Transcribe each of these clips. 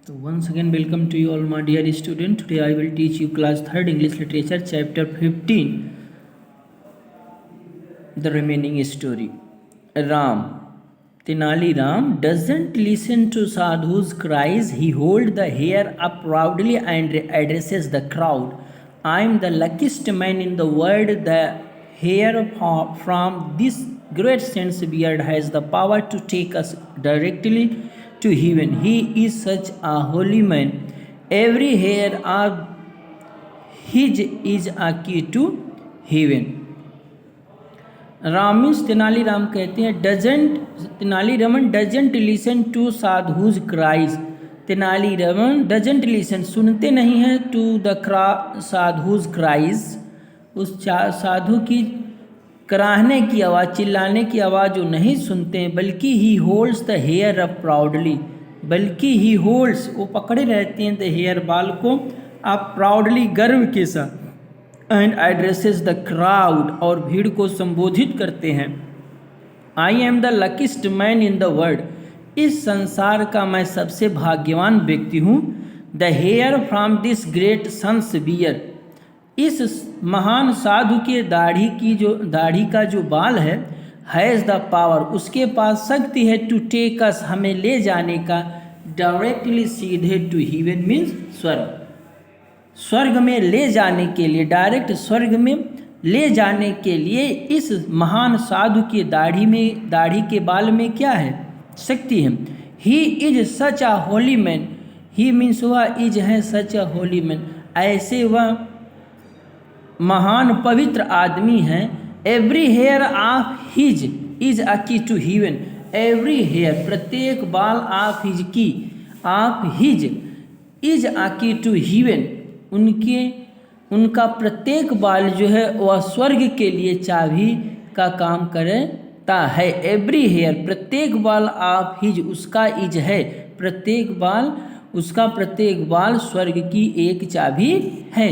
So once again welcome to you all my dear student. Today I will teach you class 3rd English literature chapter 15, the remaining story. Ram. Tenali Ram doesn't listen to Sadhu's cries. He holds the hair up proudly and addresses the crowd. I am the luckiest man in the world. The hair from this great saint's beard has the power to take us directly to heaven. He is such a holy man. Every hair of his is a key to heaven. Ramis Tenaliram कहते हैं Tenaliraman doesn't listen to sadhu's cries. Tenaliraman doesn't listen सुनते नहीं हैं to the sadhus cries, उस साधु की कराहने की आवाज़, चिल्लाने की आवाज़ जो नहीं सुनते हैं, बल्कि he holds the hair up proudly, बल्कि ही होल्ड्स वो पकड़े रहते हैं द हेयर बाल को अप प्राउडली गर्व के साथ, एंड एड्रेसेस द क्राउड और भीड़ को संबोधित करते हैं। I am the luckiest man in the world, इस संसार का मैं सबसे भाग्यवान व्यक्ति हूँ। The hair from this great saint's beard, इस महान साधु के दाढ़ी का जो बाल है, हैज़ द पावर, उसके पास शक्ति है, टू टेक अस, हमें ले जाने का, डायरेक्टली सीधे टू हेवन मीन्स स्वर्ग, स्वर्ग में ले जाने के लिए, डायरेक्ट स्वर्ग में ले जाने के लिए इस महान साधु की दाढ़ी के बाल में क्या है, शक्ति है। He is such a Holi man, he means वह इज है सच अ होली मैन, ऐसे वह महान पवित्र आदमी हैं। Every hair of his is a key to heaven, every hair प्रत्येक बाल of his key, of his is a key to haven, उनका प्रत्येक बाल जो है वह स्वर्ग के लिए चाबी का काम करता है। एवरी हेयर प्रत्येक बाल ऑफ हिज, उसका इज है प्रत्येक बाल, उसका प्रत्येक बाल स्वर्ग की एक चाबी है।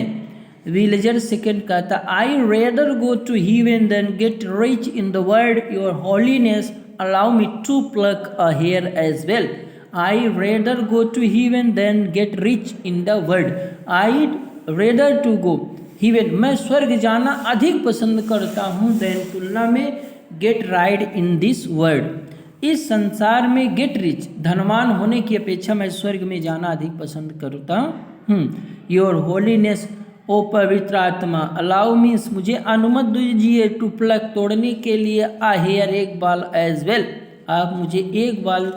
विलेजर सेकंड कहता, I rather go to heaven than get rich in the world, your holiness allow me to pluck a hair as well. I rather go to heaven than get rich in the world. I'd rather to go heaven, मैं स्वर्ग जाना अधिक पसंद करता हूँ, than तुलना में get right in this world, इस संसार में get rich धनवान होने की अपेक्षा मैं स्वर्ग में जाना अधिक पसंद करता हूँ। Your holiness, ओ पवित्र आत्मा, allow means मुझे अनुमति दीजिए, to pluck तोड़ने के लिए, a hair एक बाल, as well आप मुझे एक बाल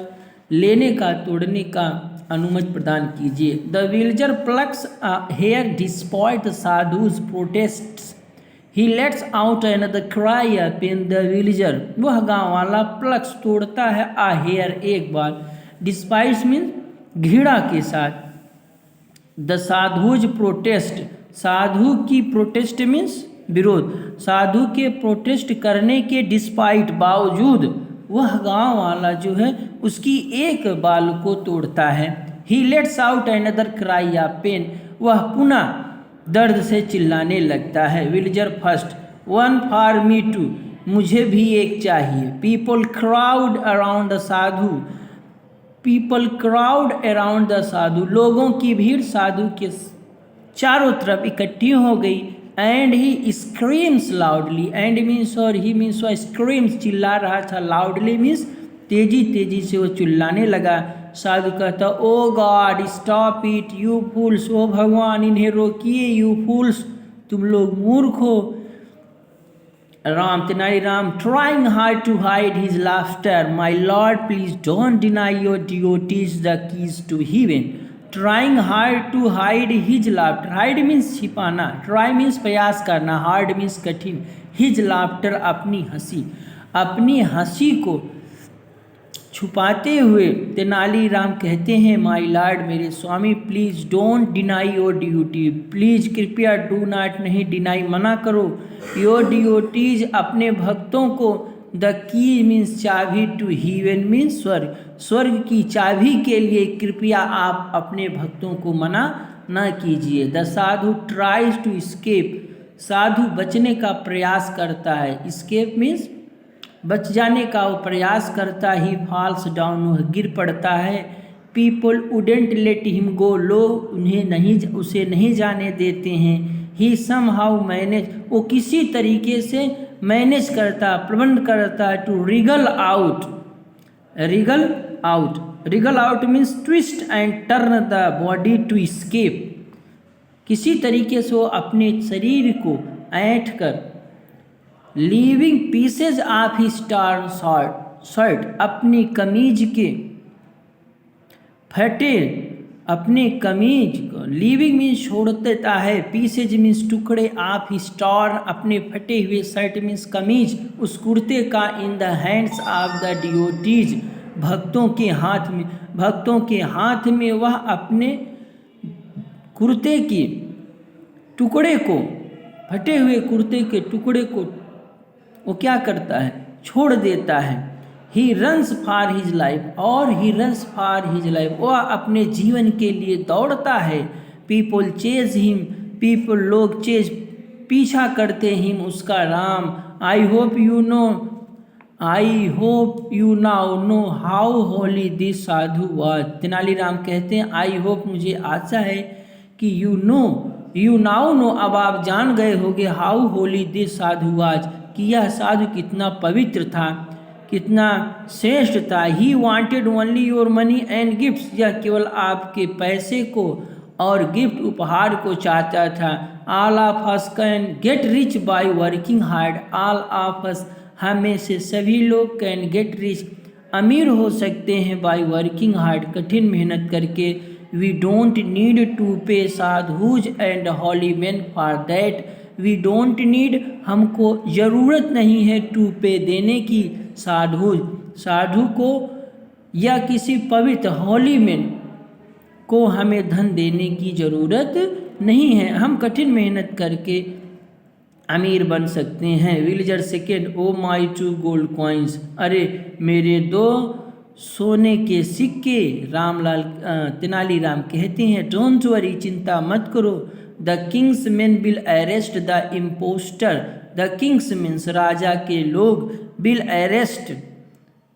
लेने का, तोड़ने का अनुमति प्रदान कीजिए। The villager plucks hair despite sadhu's protests, he lets out another cry pain. The villager वह गांव वाला प्लक्स तोड़ता है, आ हेयर एक बाल, डिस्पाइट मीन घृणा के साथ। द साधुज प्रोटेस्ट, साधु की प्रोटेस्ट मीन्स विरोध, साधु के प्रोटेस्ट करने के डिस्पाइट बावजूद वह गांव वाला जो है उसकी एक बाल को तोड़ता है। He lets out another cry of pain, वह पुनः दर्द से चिल्लाने लगता है। Villager first, one for me too, मुझे भी एक चाहिए। People crowd around the sadhu, people crowd around the sadhu, लोगों की भीड़ साधु के चारों तरफ इकट्ठी हो गई। And he screams loudly, and means और ही मीन्स वह स्क्रीम्स चिल्ला रहा था, लाउडली मीन्स तेजी से वो चिल्लाने लगा। साधु कहता, O God stop it you fools, ओ भगवान इन्हें रोकिए, यू फूल्स तुम लोग मूर्ख हो। Tenaliram trying hard to hide his laughter, my lord please don't deny your devotees the keys to heaven. Trying hard to hide his laughter, hide means छिपाना, try means प्रयास करना, हार्ड मीन्स कठिन, his laughter अपनी हंसी को छुपाते हुए तेनालीराम कहते हैं, माई लॉर्ड मेरे स्वामी, please don't deny your duty, please कृपया डू नॉट नहीं डिनाई मना करो, योर ड्यूटीज अपने भक्तों को, द की मीन्स चाबी, टू हेवन मीन्स स्वर्ग, स्वर्ग की चाबी के लिए कृपया आप अपने भक्तों को मना न कीजिए। The sadhu tries to escape, sadhu बचने का प्रयास करता है, स्केप मीन्स बच जाने का वो प्रयास करता ही, फॉल्स डाउन वह गिर पड़ता है। People wouldn't let him go, लोग उसे नहीं जाने देते हैं। ही सम हाउ मैनेज, वो किसी तरीके से मैनेज करता, प्रबंध करता, to wriggle out, wriggle out means twist and turn the body to escape, किसी तरीके से वो अपने शरीर को ऐंठ कर, leaving pieces of his torn shirt, अपनी कमीज के फटे, अपने कमीज को, लीविंग मीन्स छोड़ देता है, पीसेज मीन्स टुकड़े, ऑफ हिज टॉर्न अपने फटे हुए, शर्ट मीन्स कमीज, उस कुर्ते का, in the hands of the devotees, भक्तों के हाथ में वह अपने कुर्ते की टुकड़े को, फटे हुए कुर्ते के टुकड़े को वो क्या करता है, छोड़ देता है। He runs for his life, और he runs for his life, वह अपने जीवन के लिए दौड़ता है। पीपल चेज हिम, पीपल लोग चेज पीछा करते हिम, उसका राम। I hope you now know how holy this sadhu was, Tenaliram कहते हैं आई होप, मुझे आशा है कि यू नाउ नो, अब आप जान गए होगे, how holy this sadhu was, कि यह साधु कितना पवित्र था, कितना श्रेष्ठ था। He wanted only your money and gifts, यह केवल आपके पैसे को और गिफ्ट उपहार को चाहता था। All of us can get rich by working hard, all of us, हम में से सभी लोग, कैन गेट रिच, अमीर हो सकते हैं, बाय वर्किंग हार्ड, कठिन मेहनत करके। We don't need to pay sadhu's and holy man for that, we don't need, हमको ज़रूरत नहीं है, टू पे देने की, साधु को या किसी पवित्र हॉली मैन को हमें धन देने की ज़रूरत नहीं है, हम कठिन मेहनत करके अमीर बन सकते हैं। विलेजर सेकेंड, ओ माई 2 गोल्ड कॉइन्स, अरे मेरे 2 सोने के सिक्के। तेनालीराम कहते हैं डोंट वरी, चिंता मत करो, the king's man will arrest the impostor, the king's means राजा के लोग, विल अरेस्ट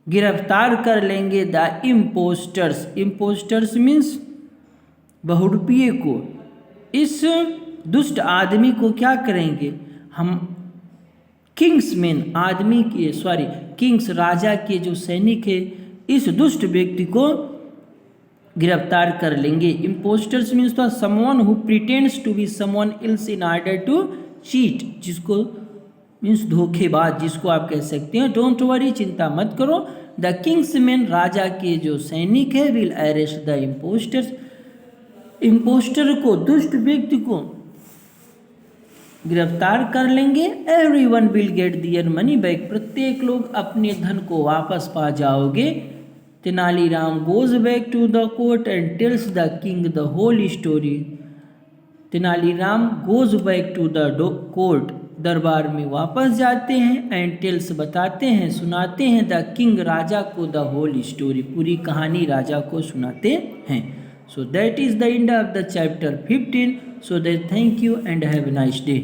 गिरफ्तार कर लेंगे, द इम्पोस्टर्स मीन्स बहुरूपिये को, इस दुष्ट आदमी को क्या करेंगे हम, किंग्स मैन आदमी के, किंग्स राजा के जो सैनिक है, इस दुष्ट व्यक्ति को गिरफ्तार कर लेंगे। इम्पोस्टर्स मीन्स तो someone who pretends to be someone else in order to cheat, जिसको मीन्स धोखेबाज, जिसको आप कह सकते हैं। डोंट वरी, चिंता मत करो, द किंग्स मैन राजा के जो सैनिक है, will arrest the impostors, impostor को, दुष्ट व्यक्ति को गिरफ्तार कर लेंगे। Everyone will get their money back, प्रत्येक लोग अपने धन को वापस पा जाओगे। Tenaliram goes back to the court and tells the king the whole story, Tenaliram goes back to the court, दरबार में वापस जाते हैं, एंड टेल्स बताते हैं, सुनाते हैं, द किंग राजा को, द होल स्टोरी, पूरी कहानी राजा को सुनाते हैं। So that is the end of the chapter 15. So that thank you and have a nice day.